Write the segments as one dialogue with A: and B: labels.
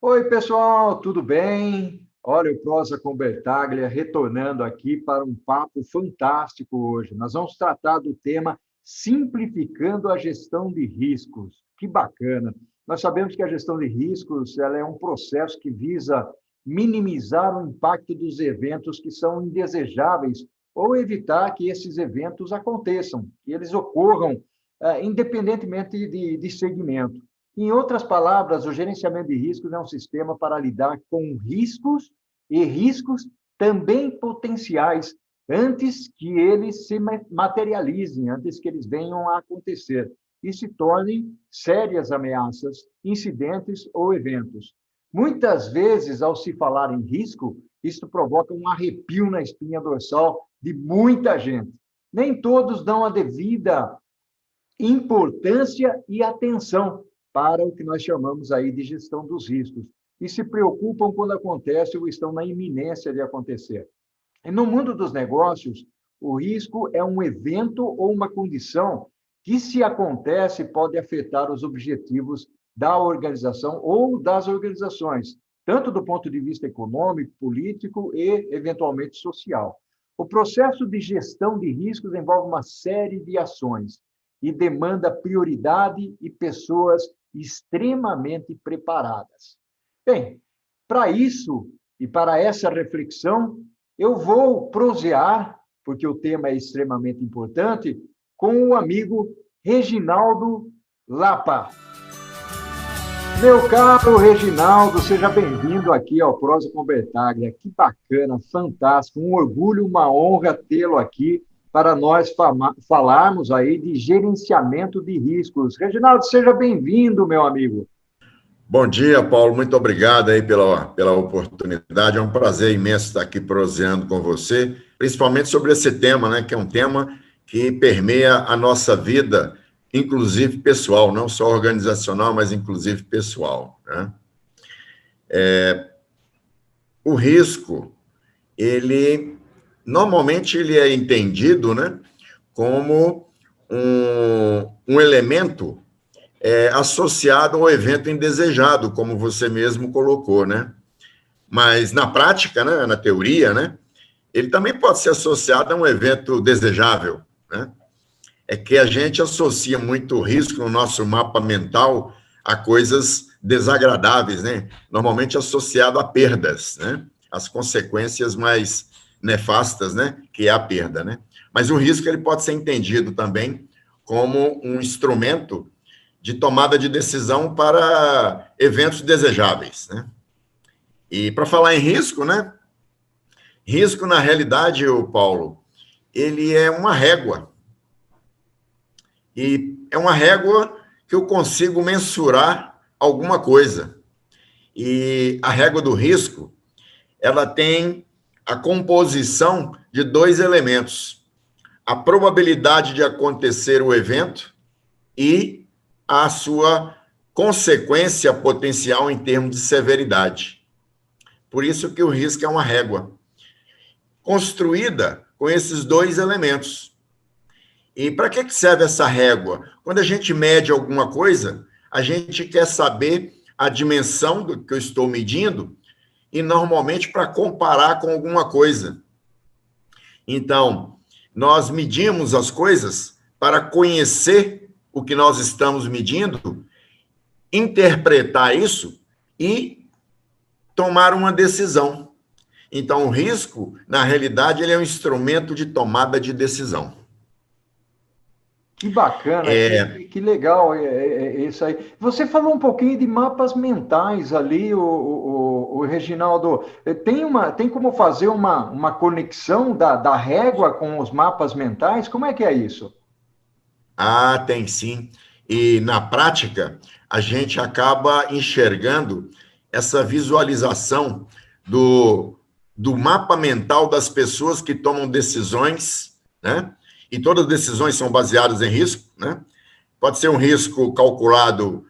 A: Oi, pessoal, tudo bem? Olha, o Prosa com Bertaglia retornando aqui para um papo fantástico hoje. Nós vamos tratar do tema simplificando a gestão de riscos. Que bacana! Nós sabemos que a gestão de riscos ela é um processo que visa minimizar o impacto dos eventos que são indesejáveis ou evitar que esses eventos aconteçam, que eles ocorram, independentemente de segmento. Em outras palavras, o gerenciamento de riscos é um sistema para lidar com riscos e riscos também potenciais antes que eles se materializem, antes que eles venham a acontecer e se tornem sérias ameaças, incidentes ou eventos. Muitas vezes, ao se falar em risco, isso provoca um arrepio na espinha dorsal de muita gente. Nem todos dão a devida importância e atenção para o que nós chamamos aí de gestão dos riscos e se preocupam quando acontece ou estão na iminência de acontecer. E no mundo dos negócios, o risco é um evento ou uma condição que, se acontece, pode afetar os objetivos da organização ou das organizações, tanto do ponto de vista econômico, político e, eventualmente, social. O processo de gestão de riscos envolve uma série de ações e demanda prioridade e pessoas extremamente preparadas. Bem, para isso e para essa reflexão, eu vou prosear, porque o tema é extremamente importante, com o amigo Reginaldo Lapa. Meu caro Reginaldo, seja bem-vindo aqui ao Prosa com Bertaglia. Que bacana, fantástico, um orgulho, uma honra tê-lo aqui para nós falarmos aí de gerenciamento de riscos. Reginaldo, seja bem-vindo, meu amigo.
B: Bom dia, Paulo. Muito obrigado aí pela oportunidade. É um prazer imenso estar aqui proseando com você, principalmente sobre esse tema, né, que é um tema que permeia a nossa vida, inclusive pessoal, não só organizacional, mas inclusive pessoal, né? O risco, normalmente ele é entendido, né, como um elemento associado ao evento indesejado, como você mesmo colocou, né? Mas na prática, né, na teoria, né, ele também pode ser associado a um evento desejável, né? É que a gente associa muito risco no nosso mapa mental a coisas desagradáveis, né? Normalmente associado a perdas, né? As consequências mais nefastas, né? Que é a perda, né? Mas o risco ele pode ser entendido também como um instrumento de tomada de decisão para eventos desejáveis, né? E para falar em risco, né? Risco, na realidade, o Paulo, ele é uma régua. E é uma régua que eu consigo mensurar alguma coisa. E a régua do risco, ela tem a composição de dois elementos: a probabilidade de acontecer o evento e a sua consequência potencial em termos de severidade. Por isso que o risco é uma régua construída com esses dois elementos. E para que serve essa régua? Quando a gente mede alguma coisa, a gente quer saber a dimensão do que eu estou medindo e, normalmente, para comparar com alguma coisa. Então, nós medimos as coisas para conhecer o que nós estamos medindo, interpretar isso e tomar uma decisão. Então, o risco, na realidade, ele é um instrumento de tomada de decisão.
A: Que bacana, que legal isso aí. Você falou um pouquinho de mapas mentais ali, o Reginaldo. Tem como fazer uma conexão da régua com os mapas mentais? Como é que é isso?
B: Ah, tem sim. E na prática, a gente acaba enxergando essa visualização do mapa mental das pessoas que tomam decisões, né? E todas as decisões são baseadas em risco, né? Pode ser um risco calculado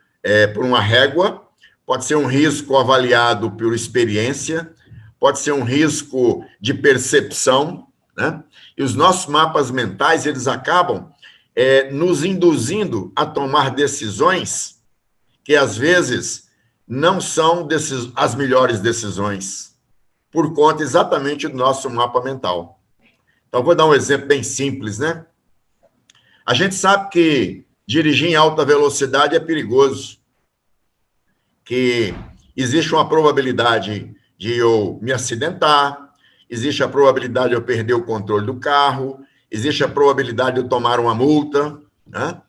B: por uma régua, pode ser um risco avaliado por experiência, pode ser um risco de percepção, né? E os nossos mapas mentais, eles acabam nos induzindo a tomar decisões que, às vezes, não são as melhores decisões, por conta exatamente do nosso mapa mental. Então, vou dar um exemplo bem simples, né? A gente sabe que dirigir em alta velocidade é perigoso, que existe uma probabilidade de eu me acidentar, existe a probabilidade de eu perder o controle do carro, existe a probabilidade de eu tomar uma multa, né?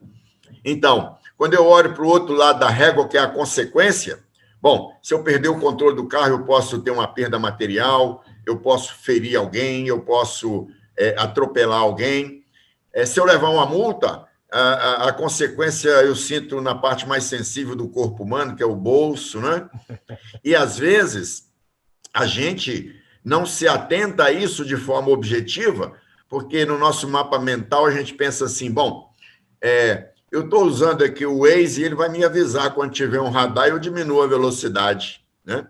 B: Então, quando eu olho para o outro lado da régua, que é a consequência, bom, se eu perder o controle do carro, eu posso ter uma perda material, eu posso ferir alguém, eu posso atropelar alguém. Se eu levar uma multa, a consequência eu sinto na parte mais sensível do corpo humano, que é o bolso, né? E, às vezes, a gente não se atenta a isso de forma objetiva, porque no nosso mapa mental a gente pensa assim, bom, eu estou usando aqui o Waze e ele vai me avisar quando tiver um radar e eu diminuo a velocidade, né?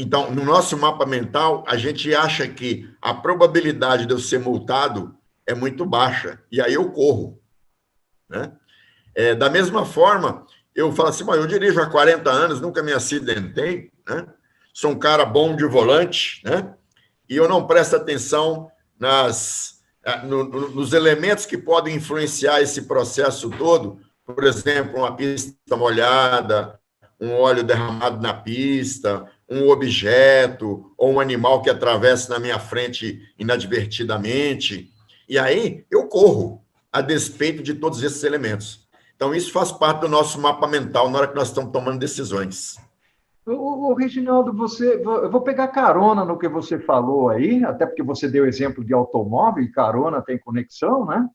B: Então, no nosso mapa mental, a gente acha que a probabilidade de eu ser multado é muito baixa, e aí eu corro, né? Da mesma forma, eu falo assim, eu dirijo há 40 anos, nunca me acidentei, né? Sou um cara bom de volante, né? E eu não presto atenção nos elementos que podem influenciar esse processo todo, por exemplo, uma pista molhada, um óleo derramado na pista, um objeto ou um animal que atravessa na minha frente inadvertidamente. E aí eu corro, a despeito de todos esses elementos. Então, isso faz parte do nosso mapa mental na hora que nós estamos tomando decisões.
A: Reginaldo, eu vou pegar carona no que você falou aí, até porque você deu exemplo de automóvel, e carona tem conexão, né?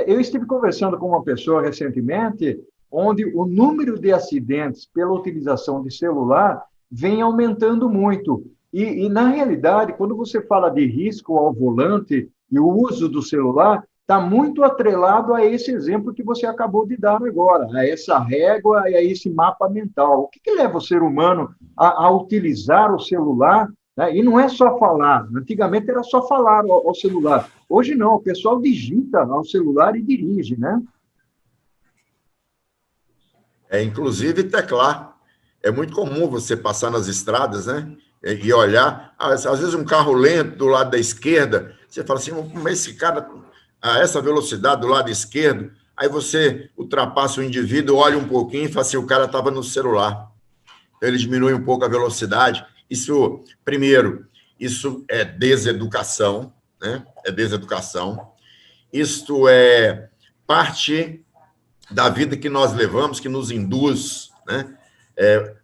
A: Eu estive conversando com uma pessoa recentemente, onde o número de acidentes pela utilização de celular vem aumentando muito. E na realidade, quando você fala de risco ao volante e o uso do celular, está muito atrelado a esse exemplo que você acabou de dar agora, a essa régua e a esse mapa mental. O que leva o ser humano a utilizar o celular, né? E não é só falar. Antigamente era só falar ao celular. Hoje não, o pessoal digita ao celular e dirige, né?
B: Inclusive teclar. É muito comum você passar nas estradas, né? E olhar. Às vezes um carro lento do lado da esquerda, você fala assim, mas esse cara a essa velocidade do lado esquerdo, aí você ultrapassa o indivíduo, olha um pouquinho e fala assim, o cara estava no celular. Então, ele diminui um pouco a velocidade. Isso, primeiro, isso é deseducação, né? É deseducação. Isto é parte da vida que nós levamos, que nos induz, né?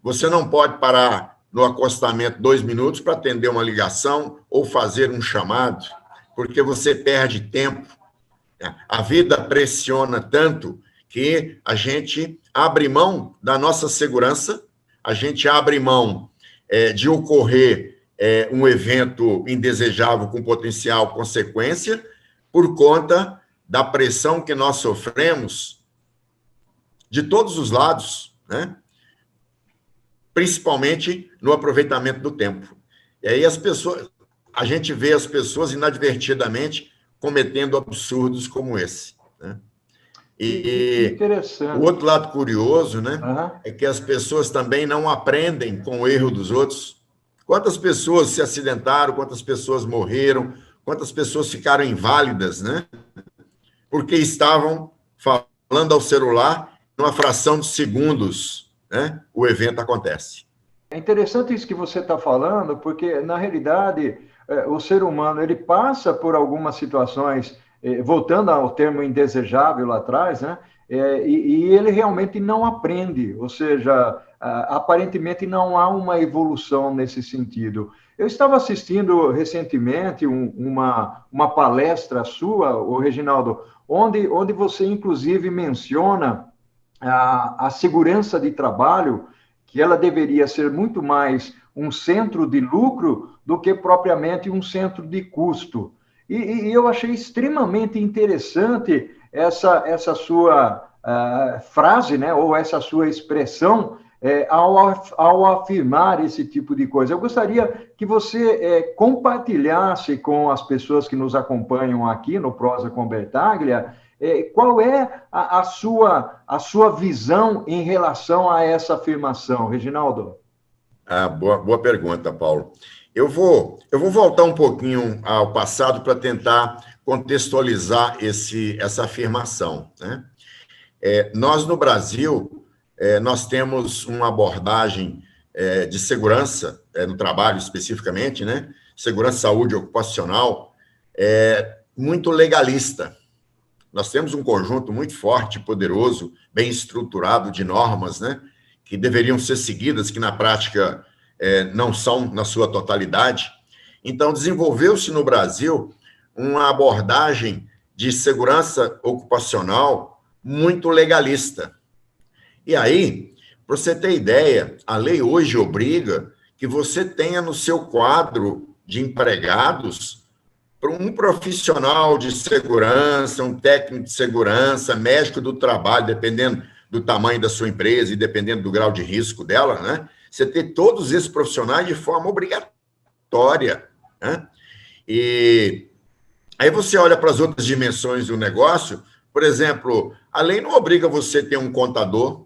B: Você não pode parar no acostamento 2 minutos para atender uma ligação ou fazer um chamado, porque você perde tempo. A vida pressiona tanto que a gente abre mão da nossa segurança, a gente abre mão de ocorrer um evento indesejável com potencial consequência por conta da pressão que nós sofremos de todos os lados, né? Principalmente no aproveitamento do tempo. E aí a gente vê as pessoas inadvertidamente cometendo absurdos como esse, né? E o outro lado curioso, né, é que as pessoas também não aprendem com o erro dos outros. Quantas pessoas se acidentaram, quantas pessoas morreram, quantas pessoas ficaram inválidas, né? Porque estavam falando ao celular, numa fração de segundos, né, o evento acontece.
A: É interessante isso que você está falando, porque, na realidade, o ser humano ele passa por algumas situações, voltando ao termo indesejável lá atrás, né? E ele realmente não aprende, ou seja, aparentemente não há uma evolução nesse sentido. Eu estava assistindo recentemente uma palestra sua, o Reginaldo, onde você, inclusive, menciona a segurança de trabalho, que ela deveria ser muito mais um centro de lucro do que propriamente um centro de custo. E eu achei extremamente interessante essa sua frase, né, ou essa sua expressão, ao afirmar esse tipo de coisa. Eu gostaria que você compartilhasse com as pessoas que nos acompanham aqui no Prosa com Bertaglia Qual é a sua visão em relação a essa afirmação, Reginaldo?
B: Boa pergunta, Paulo. Eu vou voltar um pouquinho ao passado para tentar contextualizar essa afirmação, né? Nós, no Brasil, nós temos uma abordagem de segurança, no trabalho especificamente, né? Segurança e saúde ocupacional, muito legalista. Nós temos um conjunto muito forte, poderoso, bem estruturado de normas, né? Que deveriam ser seguidas, que na prática não são na sua totalidade. Então, desenvolveu-se no Brasil uma abordagem de segurança ocupacional muito legalista. E aí, para você ter ideia, a lei hoje obriga que você tenha no seu quadro de empregados para um profissional de segurança, um técnico de segurança, médico do trabalho, dependendo do tamanho da sua empresa e dependendo do grau de risco dela, né? Você ter todos esses profissionais de forma obrigatória, né? E aí você olha para as outras dimensões do negócio, por exemplo, a lei não obriga você a ter um contador,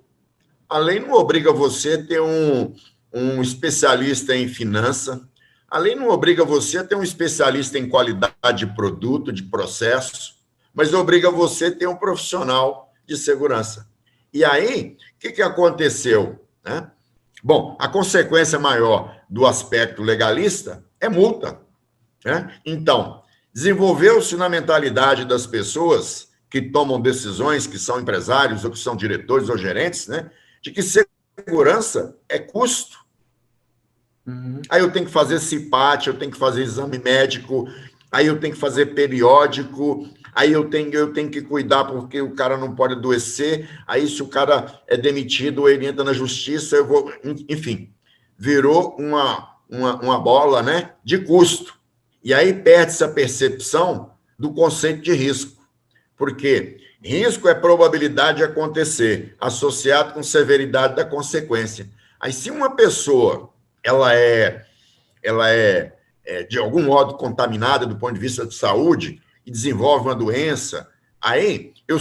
B: a lei não obriga você a ter um especialista em finança, a lei não obriga você a ter um especialista em qualidade de produto, de processo, mas obriga você a ter um profissional de segurança. E aí, o que aconteceu, né? Bom, a consequência maior do aspecto legalista é multa, né? Então, desenvolveu-se na mentalidade das pessoas que tomam decisões, que são empresários, ou que são diretores ou gerentes, né? De que segurança é custo. Aí eu tenho que fazer CIPAT, eu tenho que fazer exame médico, aí eu tenho que fazer periódico, aí eu tenho que cuidar porque o cara não pode adoecer, aí se o cara é demitido, ele entra na justiça, eu vou... Enfim, virou uma bola, né, de custo. E aí perde-se a percepção do conceito de risco. Porque risco é probabilidade de acontecer, associado com severidade da consequência. Aí se uma pessoa ela é de algum modo contaminada do ponto de vista de saúde e desenvolve uma doença, aí eu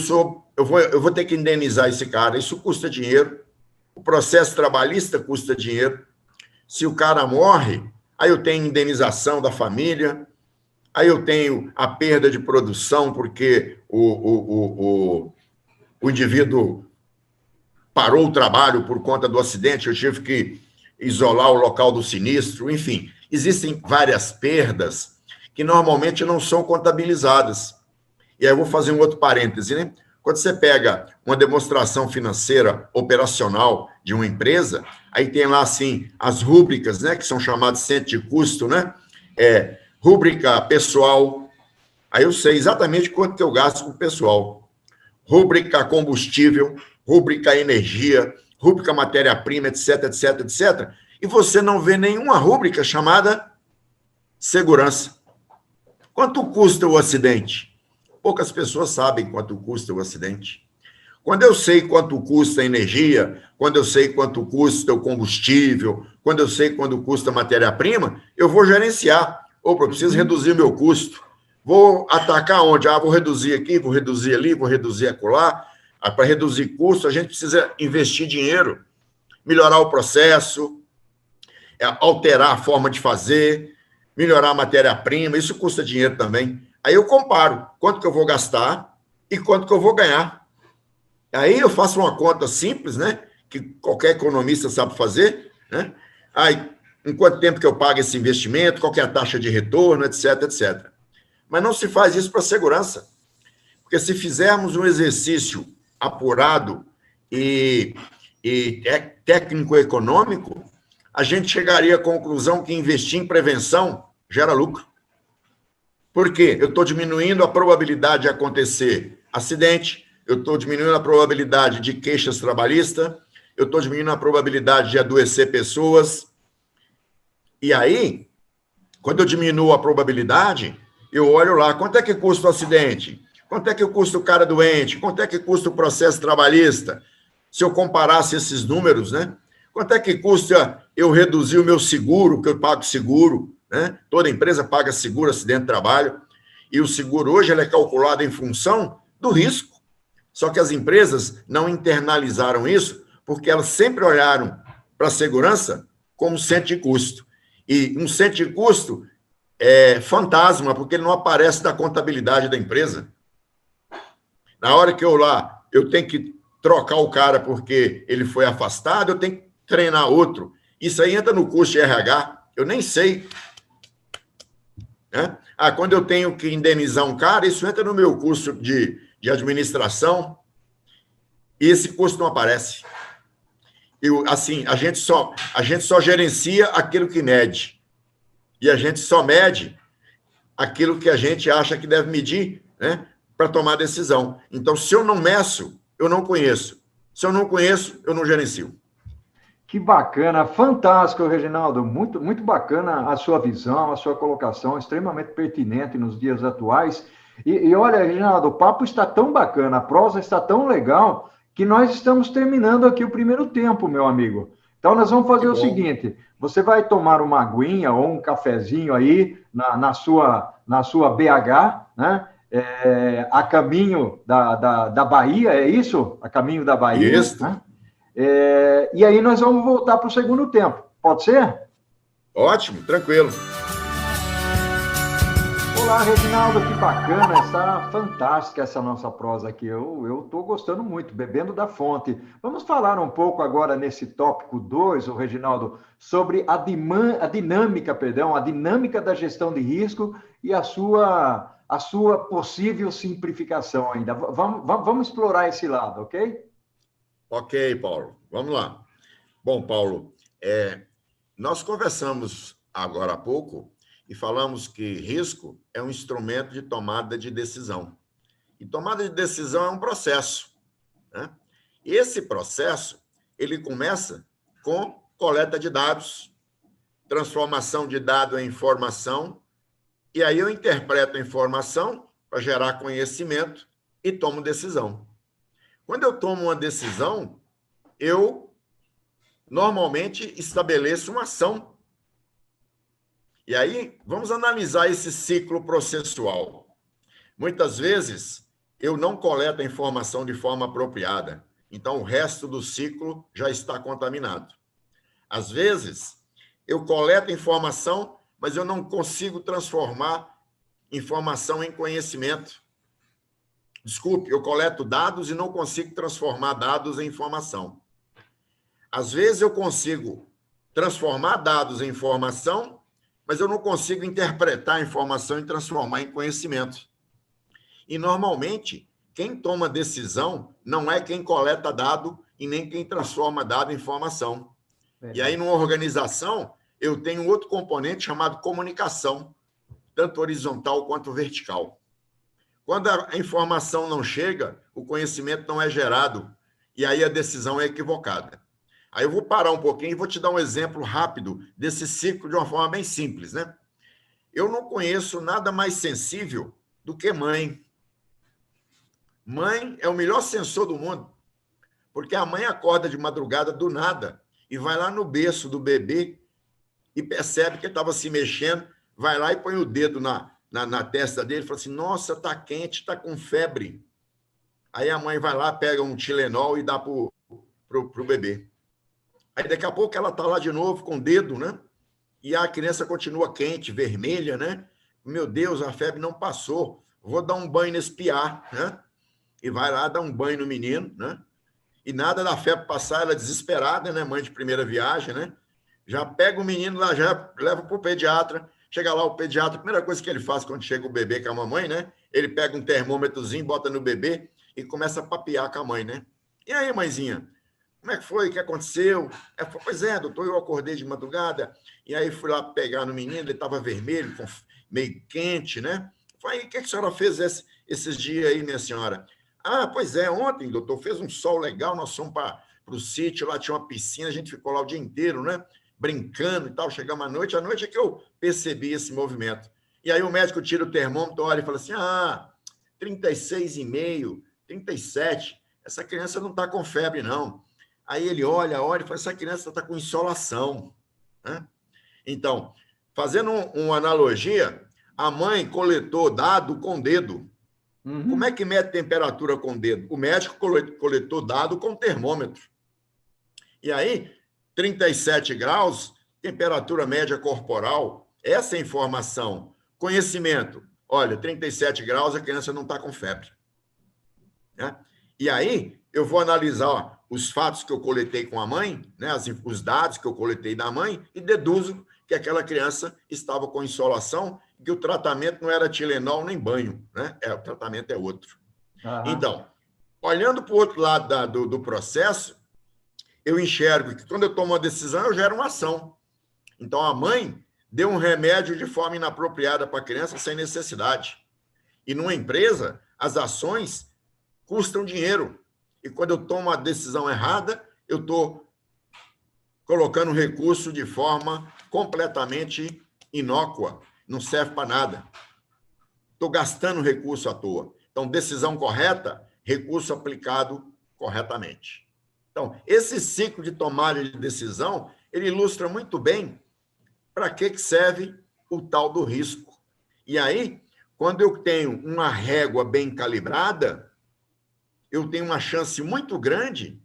B: vou ter que indenizar esse cara. Isso custa dinheiro. O processo trabalhista custa dinheiro. Se o cara morre, aí eu tenho indenização da família, aí eu tenho a perda de produção porque o indivíduo parou o trabalho por conta do acidente, eu tive que isolar o local do sinistro, enfim. Existem várias perdas que normalmente não são contabilizadas. E aí eu vou fazer um outro parêntese, né? Quando você pega uma demonstração financeira operacional de uma empresa, aí tem lá, assim, as rúbricas, né? Que são chamadas centro de custo, né? Rúbrica pessoal, aí eu sei exatamente quanto que eu gasto com o pessoal. Rúbrica combustível, rúbrica energia, rúbrica matéria-prima, etc, etc, etc. E você não vê nenhuma rúbrica chamada segurança. Quanto custa o acidente? Poucas pessoas sabem quanto custa o acidente. Quando eu sei quanto custa a energia, quando eu sei quanto custa o combustível, quando eu sei quanto custa a matéria-prima, eu vou gerenciar. Opa, eu preciso reduzir meu custo. Vou atacar onde? Vou reduzir aqui, vou reduzir ali, vou reduzir acolá. Para reduzir custo, a gente precisa investir dinheiro, melhorar o processo, alterar a forma de fazer, melhorar a matéria-prima, isso custa dinheiro também. Aí eu comparo quanto que eu vou gastar e quanto que eu vou ganhar. Aí eu faço uma conta simples, né, que qualquer economista sabe fazer, né? Aí, em quanto tempo que eu pago esse investimento, qual que é a taxa de retorno, etc, etc. Mas não se faz isso para segurança. Porque se fizermos um exercício apurado e técnico-econômico, a gente chegaria à conclusão que investir em prevenção gera lucro. Por quê? Eu estou diminuindo a probabilidade de acontecer acidente, eu estou diminuindo a probabilidade de queixas trabalhistas, eu estou diminuindo a probabilidade de adoecer pessoas. E aí, quando eu diminuo a probabilidade, eu olho lá, quanto é que custa o acidente? Quanto é que custa o cara doente? Quanto é que custa o processo trabalhista? Se eu comparasse esses números, né? Quanto é que custa eu reduzir o meu seguro, que eu pago seguro, né? Toda empresa paga seguro, acidente de trabalho, e o seguro hoje ele é calculado em função do risco. Só que as empresas não internalizaram isso porque elas sempre olharam para a segurança como centro de custo. E um centro de custo é fantasma, porque ele não aparece na contabilidade da empresa. Na hora que eu tenho que trocar o cara porque ele foi afastado, eu tenho que treinar outro. Isso aí entra no custo de RH, eu nem sei. Né? Quando eu tenho que indenizar um cara, isso entra no meu custo de administração, e esse custo não aparece. Assim, a gente só gerencia aquilo que mede. E a gente só mede aquilo que a gente acha que deve medir, né, para tomar decisão. Então, se eu não meço, eu não conheço. Se eu não conheço, eu não gerencio.
A: Que bacana, fantástico, Reginaldo. Muito, muito bacana a sua visão, a sua colocação, extremamente pertinente nos dias atuais. E olha, Reginaldo, o papo está tão bacana, a prosa está tão legal, que nós estamos terminando aqui o primeiro tempo, meu amigo. Então, nós vamos fazer o seguinte: você vai tomar uma aguinha ou um cafezinho aí na sua BH, né? A caminho da Bahia, é isso? A caminho da Bahia.
B: Isso.
A: Né? E aí nós vamos voltar para o segundo tempo. Pode ser?
B: Ótimo, tranquilo.
A: Olá, Reginaldo, que bacana, está fantástica essa nossa prosa aqui. Eu estou gostando muito, bebendo da fonte. Vamos falar um pouco agora nesse tópico 2, o Reginaldo, sobre a dinâmica da gestão de risco e a sua possível simplificação ainda. Vamos explorar esse lado, ok?
B: Ok, Paulo. Vamos lá. Bom, Paulo, nós conversamos agora há pouco e falamos que risco é um instrumento de tomada de decisão. E tomada de decisão é um processo, né? E esse processo, ele começa com coleta de dados, transformação de dado em informação, e aí eu interpreto a informação para gerar conhecimento e tomo decisão. Quando eu tomo uma decisão, eu normalmente estabeleço uma ação. E aí, vamos analisar esse ciclo processual. Muitas vezes, eu não coleto a informação de forma apropriada, então o resto do ciclo já está contaminado. Às vezes, eu coleto informação, mas eu não consigo transformar informação em conhecimento. Desculpe, eu coleto dados e não consigo transformar dados em informação. Às vezes, eu consigo transformar dados em informação, mas eu não consigo interpretar a informação e transformar em conhecimento. E, normalmente, quem toma decisão não é quem coleta dado e nem quem transforma dado em informação. E aí, numa organização, eu tenho outro componente chamado comunicação, tanto horizontal quanto vertical. Quando a informação não chega, o conhecimento não é gerado, e aí a decisão é equivocada. Aí eu vou parar um pouquinho e vou te dar um exemplo rápido desse ciclo de uma forma bem simples, né? Eu não conheço nada mais sensível do que mãe. Mãe é o melhor sensor do mundo, porque a mãe acorda de madrugada do nada e vai lá no berço do bebê e percebe que ele estava se mexendo, vai lá e põe o dedo na testa dele e fala assim: nossa, está quente, está com febre. Aí a mãe vai lá, pega um Tilenol e dá pro bebê. Aí daqui a pouco ela está lá de novo com o dedo, né? E a criança continua quente, vermelha, né? Meu Deus, a febre não passou. Vou dar um banho nesse piá, né? E vai lá dar um banho no menino, né? E nada da febre passar, ela desesperada, né? Mãe de primeira viagem, né? Já pega o menino lá, já leva para o pediatra. Chega lá o pediatra, a primeira coisa que ele faz quando chega o bebê com a mamãe, né? Ele pega um termômetrozinho, bota no bebê e começa a papear com a mãe, né? E aí, mãezinha? Como é que foi? O que aconteceu? Pois é, doutor, eu acordei de madrugada e aí fui lá pegar no menino, ele estava vermelho, meio quente, né? Falei: o que a senhora fez esses dias aí, minha senhora? Pois é, ontem, doutor, fez um sol legal, nós fomos para o sítio, lá tinha uma piscina, a gente ficou lá o dia inteiro, né? Brincando e tal, chegamos à noite é que eu percebi esse movimento. E aí o médico tira o termômetro, olha e fala assim: 36,5, 37, essa criança não está com febre, não. Aí ele olha e fala: essa criança está com insolação, né? Então, fazendo uma analogia, a mãe coletou dado com o dedo, Como é que mede temperatura com o dedo? O médico coletou dado com termômetro. E aí, 37 graus, temperatura média corporal, essa é a informação. Conhecimento. Olha, 37 graus, a criança não está com febre. Né? E aí, eu vou analisar os fatos que eu coletei com a mãe, né, os dados que eu coletei da mãe, e deduzo que aquela criança estava com insolação, que o tratamento não era Tilenol nem banho, né? O tratamento é outro. Então, olhando para o outro lado do processo, eu enxergo que quando eu tomo uma decisão, eu gero uma ação. Então, a mãe deu um remédio de forma inapropriada para a criança sem necessidade. E numa empresa, as ações custam dinheiro. E quando eu tomo a decisão errada, eu estou colocando o recurso de forma completamente inócua. Não serve para nada. Estou gastando recurso à toa. Então, decisão correta, recurso aplicado corretamente. Então, esse ciclo de tomada de decisão, ele ilustra muito bem para que serve o tal do risco. E aí, quando eu tenho uma régua bem calibrada, eu tenho uma chance muito grande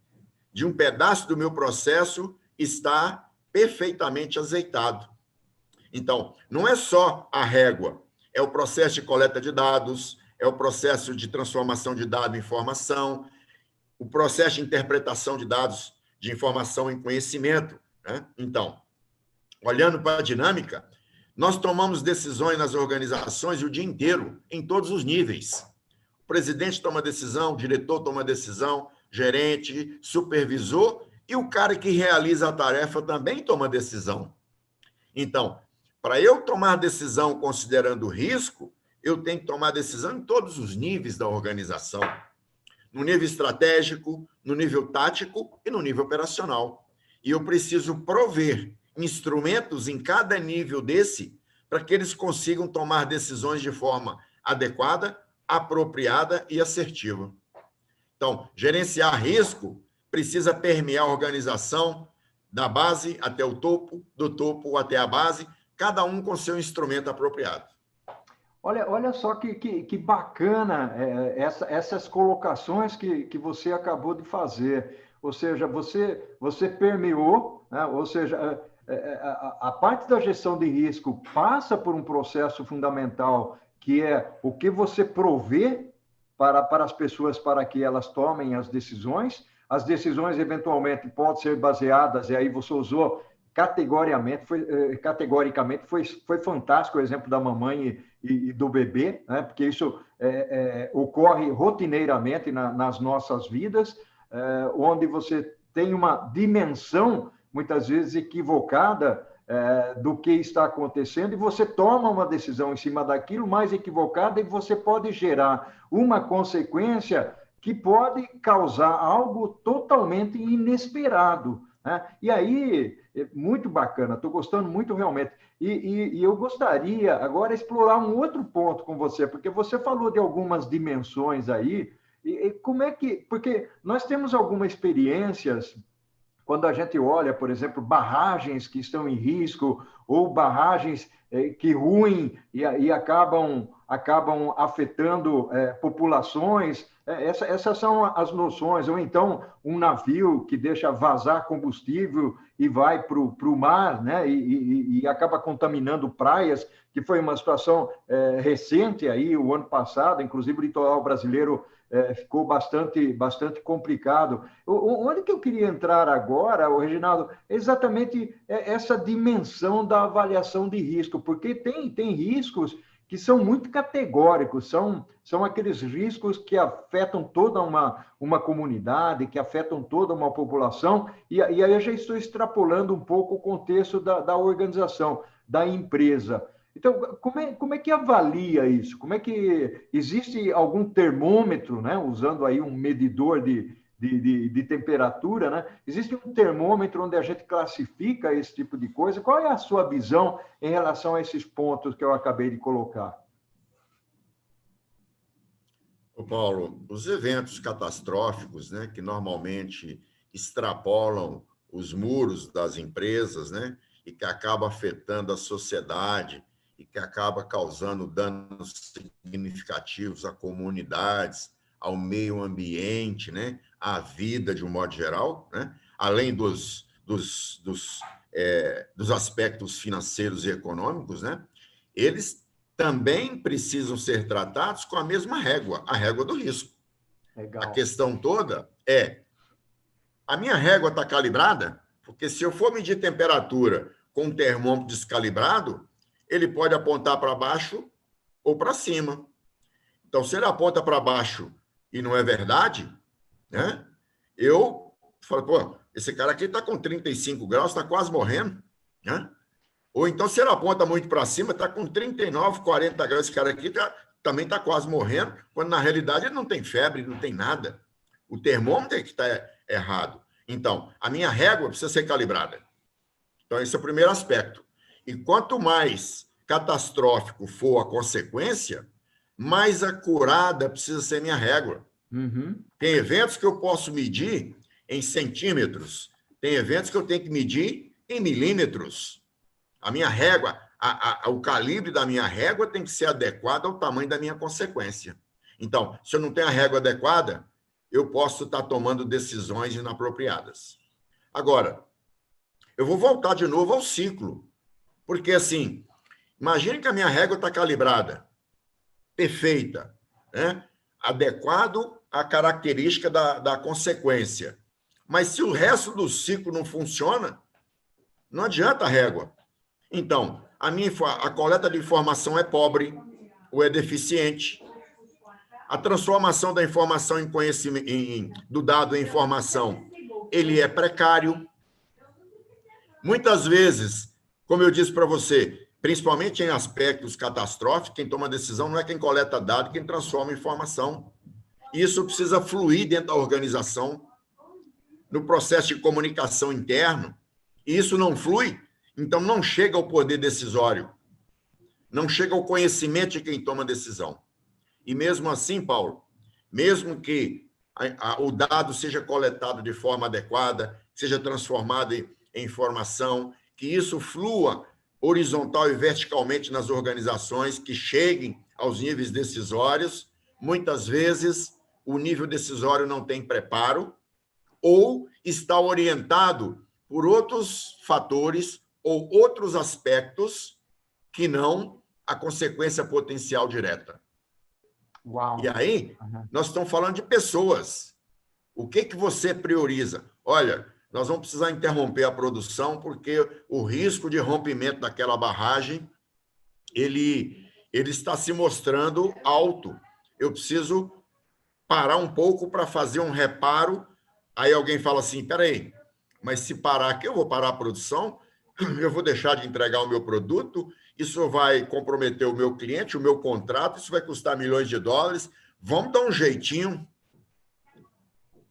B: de um pedaço do meu processo estar perfeitamente azeitado. Então, não é só a régua, é o processo de coleta de dados, é o processo de transformação de dado em informação, o processo de interpretação de dados de informação em conhecimento. Né? Então, olhando para a dinâmica, nós tomamos decisões nas organizações o dia inteiro, em todos os níveis. O presidente toma decisão, o diretor toma decisão, gerente, supervisor, e o cara que realiza a tarefa também toma decisão. Então, para eu tomar decisão considerando o risco, eu tenho que tomar decisão em todos os níveis da organização. No nível estratégico, no nível tático e no nível operacional. E eu preciso prover instrumentos em cada nível desse para que eles consigam tomar decisões de forma adequada, apropriada e assertiva. Então, gerenciar risco precisa permear a organização da base até o topo, do topo até a base, cada um com seu instrumento apropriado.
A: Olha só que bacana essas colocações que você acabou de fazer. Ou seja, você permeou, né? Ou seja, a parte da gestão de risco passa por um processo fundamental, que é o que você provê para as pessoas para que elas tomem as decisões. As decisões, eventualmente, podem ser baseadas, e aí você usou categoricamente, foi fantástico o exemplo da mamãe e do bebê, né? Porque isso ocorre rotineiramente nas nossas vidas, onde você tem uma dimensão, muitas vezes, equivocada do que está acontecendo, e você toma uma decisão em cima daquilo mais equivocada, e você pode gerar uma consequência que pode causar algo totalmente inesperado, né? E aí, muito bacana, estou gostando muito realmente. E eu gostaria agora explorar um outro ponto com você, porque você falou de algumas dimensões aí, e como é que... Porque nós temos algumas experiências, quando a gente olha, por exemplo, barragens que estão em risco, ou barragens que ruem e acabam afetando populações. Essas são as noções. Ou então, um navio que deixa vazar combustível e vai para o mar, né? E acaba contaminando praias, que foi uma situação recente aí, o ano passado, inclusive o litoral brasileiro ficou bastante complicado. Onde que eu queria entrar agora, Reginaldo, é exatamente essa dimensão da avaliação de risco, porque tem riscos que são muito categóricos, são aqueles riscos que afetam toda uma comunidade, que afetam toda uma população, e aí eu já estou extrapolando um pouco o contexto da organização, da empresa. Então, como é que avalia isso? Como é que existe algum termômetro, né? Usando aí um medidor de temperatura, né? Existe um termômetro onde a gente classifica esse tipo de coisa? Qual é a sua visão em relação a esses pontos que eu acabei de colocar?
B: Ô Paulo, os eventos catastróficos, né, que normalmente extrapolam os muros das empresas, né, e que acabam afetando a sociedade e que acaba causando danos significativos a comunidades, ao meio ambiente, né? À vida de um modo geral, né? Além dos aspectos financeiros e econômicos, né? Eles também precisam ser tratados com a mesma régua, a régua do risco.
A: Legal.
B: A questão toda é, a minha régua está calibrada? Porque se eu for medir temperatura com um termômetro descalibrado, ele pode apontar para baixo ou para cima. Então, se ele aponta para baixo e não é verdade, né? Eu falo, pô, esse cara aqui está com 35 graus, está quase morrendo, né? Ou então, se ele aponta muito para cima, está com 39, 40 graus, esse cara aqui também está quase morrendo, quando na realidade ele não tem febre, não tem nada. O termômetro é que está errado. Então, a minha régua precisa ser calibrada. Então, esse é o primeiro aspecto. E quanto mais catastrófico for a consequência, mais acurada precisa ser minha régua.
A: Uhum.
B: Tem eventos que eu posso medir em centímetros, tem eventos que eu tenho que medir em milímetros. A minha régua, o calibre da minha régua tem que ser adequado ao tamanho da minha consequência. Então, se eu não tenho a régua adequada, eu posso estar tomando decisões inapropriadas. Agora, eu vou voltar de novo ao ciclo, porque assim, imagine que a minha régua está calibrada, perfeita, né? Adequado à característica da consequência. Mas se o resto do ciclo não funciona, não adianta a régua. Então, a coleta de informação é pobre ou é deficiente. A transformação da informação em conhecimento, do dado em informação, ele é precário. Muitas vezes, como eu disse para você, principalmente em aspectos catastróficos, quem toma decisão não é quem coleta dado, quem transforma informação. Isso precisa fluir dentro da organização, no processo de comunicação interno. E isso não flui, então não chega ao poder decisório, não chega ao conhecimento de quem toma decisão. E mesmo assim, Paulo, mesmo que o dado seja coletado de forma adequada, seja transformado em informação, que isso flua horizontal e verticalmente nas organizações, que cheguem aos níveis decisórios, muitas vezes o nível decisório não tem preparo ou está orientado por outros fatores ou outros aspectos que não a consequência potencial direta.
A: Uau.
B: E aí, nós estamos falando de pessoas. O que você prioriza? Olha, nós vamos precisar interromper a produção porque o risco de rompimento daquela barragem, ele está se mostrando alto. Eu preciso parar um pouco para fazer um reparo. Aí alguém fala assim, peraí, mas se parar aqui, eu vou parar a produção, eu vou deixar de entregar o meu produto, isso vai comprometer o meu cliente, o meu contrato, isso vai custar milhões de dólares, vamos dar um jeitinho.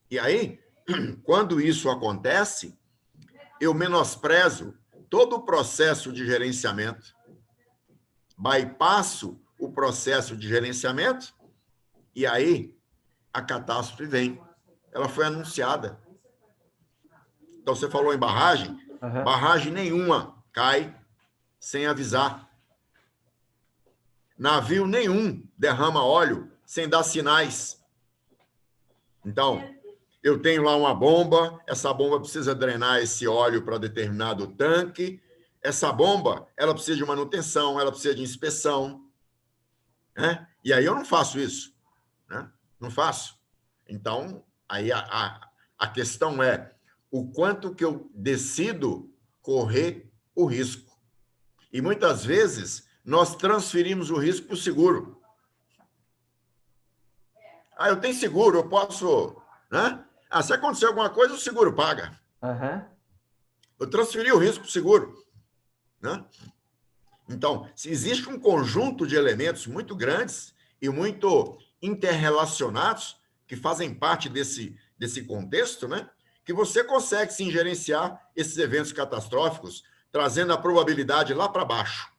B: E aí, quando isso acontece, eu menosprezo todo o processo de gerenciamento, bypasso o processo de gerenciamento, e aí a catástrofe vem. Ela foi anunciada. Então, você falou em barragem, barragem nenhuma cai sem avisar. Navio nenhum derrama óleo sem dar sinais. Então, eu tenho lá uma bomba, essa bomba precisa drenar esse óleo para determinado tanque, essa bomba, ela precisa de manutenção, ela precisa de inspeção, né? E aí eu não faço isso, né? Não faço. Então, aí a questão é o quanto que eu decido correr o risco. E muitas vezes nós transferimos o risco para o seguro. Ah, eu tenho seguro, eu posso, né? Ah, se acontecer alguma coisa, o seguro paga. Eu transferi o risco para o seguro, né? Então, se existe um conjunto de elementos muito grandes e muito interrelacionados que fazem parte desse contexto, né? Que você consegue sim gerenciar esses eventos catastróficos, trazendo a probabilidade lá para baixo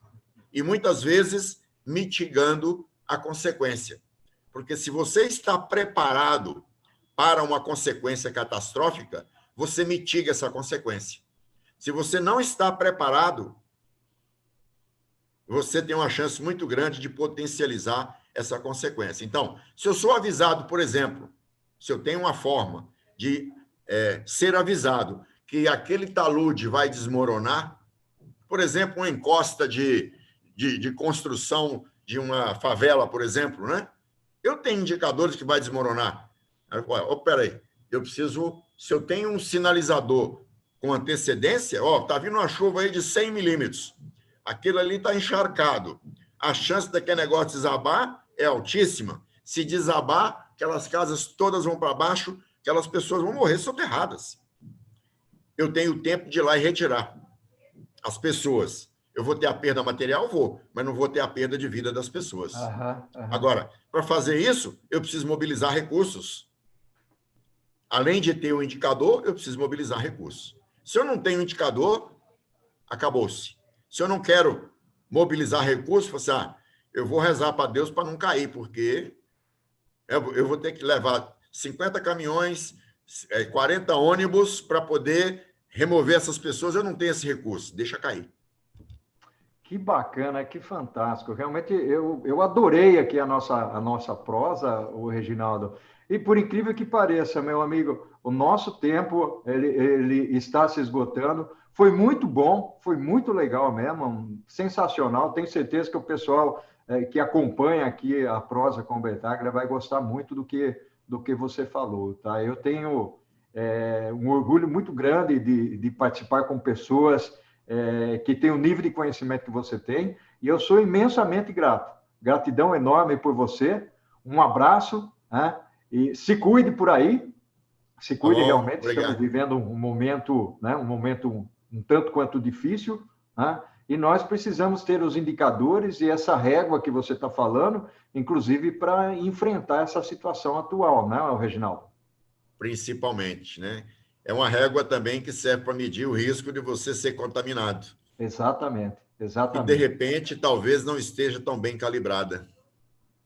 B: e muitas vezes mitigando a consequência. Porque se você está preparado para uma consequência catastrófica, você mitiga essa consequência. Se você não está preparado, você tem uma chance muito grande de potencializar essa consequência. Então, se eu sou avisado, por exemplo, se eu tenho uma forma de ser avisado que aquele talude vai desmoronar, por exemplo, uma encosta de construção de uma favela, por exemplo, né? Eu tenho indicadores que vai desmoronar. Espera aí, eu preciso, se eu tenho um sinalizador com antecedência, tá vindo uma chuva aí de 100 milímetros, aquilo ali está encharcado, a chance daquele negócio desabar é altíssima. Se desabar, aquelas casas todas vão para baixo, aquelas pessoas vão morrer soterradas. Eu tenho tempo de ir lá e retirar as pessoas. Eu vou ter a perda material? Vou, mas não vou ter a perda de vida das pessoas. Agora, para fazer isso, eu preciso mobilizar recursos. Além de ter um indicador, eu preciso mobilizar recursos. Se eu não tenho indicador, acabou-se. Se eu não quero mobilizar recursos, eu vou rezar para Deus para não cair, porque eu vou ter que levar 50 caminhões, 40 ônibus para poder remover essas pessoas. Eu não tenho esse recurso, deixa cair.
A: Que bacana, que fantástico. Realmente, eu adorei aqui a nossa prosa, o Reginaldo. E por incrível que pareça, meu amigo, o nosso tempo ele está se esgotando. Foi muito bom, foi muito legal mesmo, sensacional. Tenho certeza que o pessoal que acompanha aqui a prosa com o Bertaglia vai gostar muito do que você falou, tá? Eu tenho um orgulho muito grande de participar com pessoas que têm o nível de conhecimento que você tem, e eu sou imensamente grato. Gratidão enorme por você. Um abraço, né? E se cuide por aí, se cuide realmente.
B: Obrigado.
A: Estamos vivendo um momento, né? Um momento um tanto quanto difícil, né? E nós precisamos ter os indicadores e essa régua que você está falando, inclusive para enfrentar essa situação atual, né, Reginaldo?
B: Principalmente, né? É uma régua também que serve para medir o risco de você ser contaminado.
A: Exatamente.
B: E, de repente, talvez não esteja tão bem calibrada.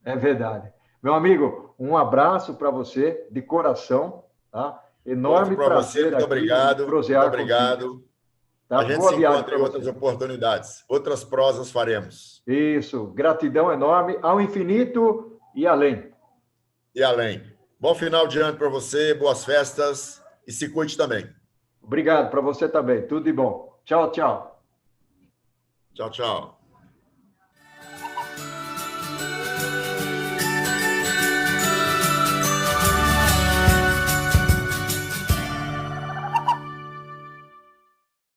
A: É verdade. Meu amigo, um abraço para você, de coração, tá? Enorme prazer.
B: Muito obrigado. Muito obrigado.
A: Tá?
B: A gente se encontra em outras oportunidades. Outras prosas faremos.
A: Isso. Gratidão enorme ao infinito e além.
B: E além. Bom final de ano para você, boas festas e se cuide também.
A: Obrigado para você também. Tudo de bom. Tchau, tchau.
B: Tchau, tchau.